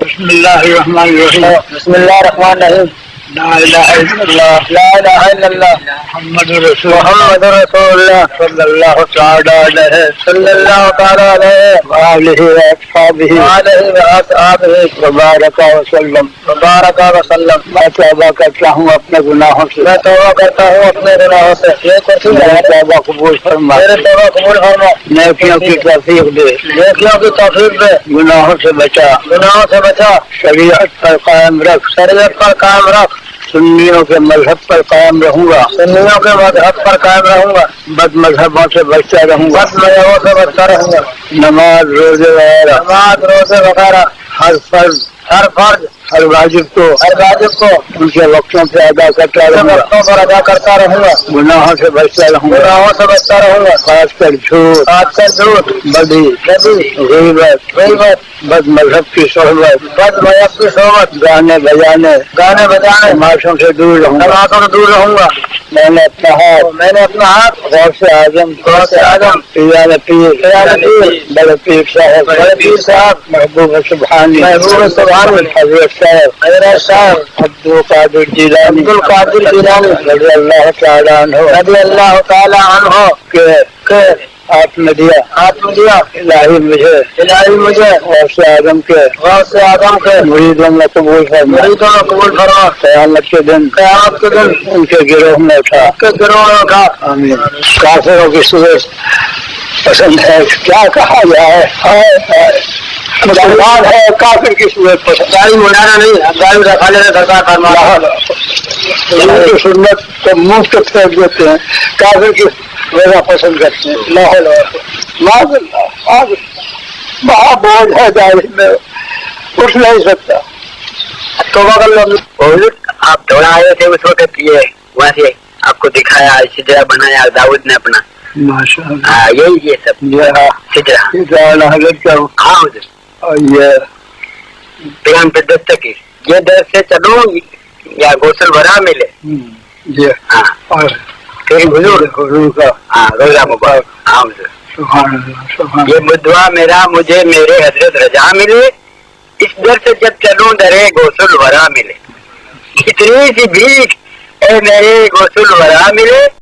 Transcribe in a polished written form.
بسم اللہ الرحمن الرحیم. بسم اللہ الرحمن الرحیم. لا الہ الا اللہ لا الہ الا اللہ محمد رسول محمد رسول اللہ صلی اللہ تعالی علیہ صلی اللہ تعالی علیہ وآلہ واصحابہ وآلہ وآصحابہ وبارک وسلم. وبارک وسلم. میں توبہ کرتا ہوں اپنے گناہوں سے. میں توبہ کرتا ہوں اپنے گناہوں سے. یہ کرسی میری ہے توبہ قبول فرما. میرے توبہ قبول فرما. نیکیوں کی توفیق دے. نیکیوں کی توفیق دے. گناہوں سے بچا. گناہوں سے بچا. شریعت پر قائم رکھ. شریعت پر قائم رکھ. سنیوں کے مذہب پر قائم رہوں گا. سنیوں کے مذہب پر قائم رہوں گا. بد مذہبوں سے بچتا رہوں گا. بد مذہبوں سے بچتا رہوں گا. نماز روزے وغیرہ نماز روزے وغیرہ ہر فرض ہر فرض ہر واجب کو ہر واجب کو ان کے وقتوں پہ ادا کرتا رہوں گا. وقتوں پر ادا کرتا رہوں گا. گناہوں سے بچتا رہوں گا. گناہوں سے بچتا رہوں گا. خاص کر جھوٹ آج کل جھوٹ بدی غیبت غیبت بد مذہب کی صحبت بد مذہب کی صحبت گانے بجانے گانے بجانے تماشوں سے دور رہوں گا. تماشوں سے دور رہوں گا. میں نے اپنا ہاتھ میں نے اپنا ہاتھ غوث اعظم غوث اعظم پیار پیر بڑے پیر صاحب بڑے پیر صاحب محبوب سبحانی محبوب سبحانی حضرت صاحب حضرت صاحب عبد القادر جیلانی عبد القادر جیلانی رضی اللہ تعالیٰ عنہ رضی اللہ تعالی عنہ کہ آپ نے دیا ہاتھ میں دیا. الہی مجھے غوث اعظم کے غوث اعظم کے مریدوں میں قبول فرما. مریدوں میں قبول فرما. قیامت کے دن ان کے گروہ میں تھا. کے گروہ میں تھا. آمین. کافروں کی صورت پسند ہے کیا کہا جائے. مسلمان ہے کافر کی صورت پسند. گاڑی منانا نہیں گاڑی رکھا لینا سرکار فرما. کی سنت کو مفت پھینک دیتے ہیں. کافر کی وجہ پسند کرتے ہیں. بہت بوجھ ہے گاڑی میں اٹھ نہیں سکتا. آپ تھوڑا آئے تھے اس وقت یہ وہاں سے آپ کو دکھایا سجرا بنایا داؤد نے اپنا. ماشاء اللہ. ہاں یہ سب سجرا. حضرت کا ہاں یہ پیغام پہ دستکی یہ در سے چلو یا غسل بھرا ملے. جی ہاں اور پھر حضور کا ہاں روزہ مبارک. ہاں سبحان اللہ سبحان یہ بدعا میرا مجھے میرے حضرت رضا ملے. اس در سے جب چلوں درے غسل ورا ملے. اتنی سی بھیک اے میرے غسل ورا ملے.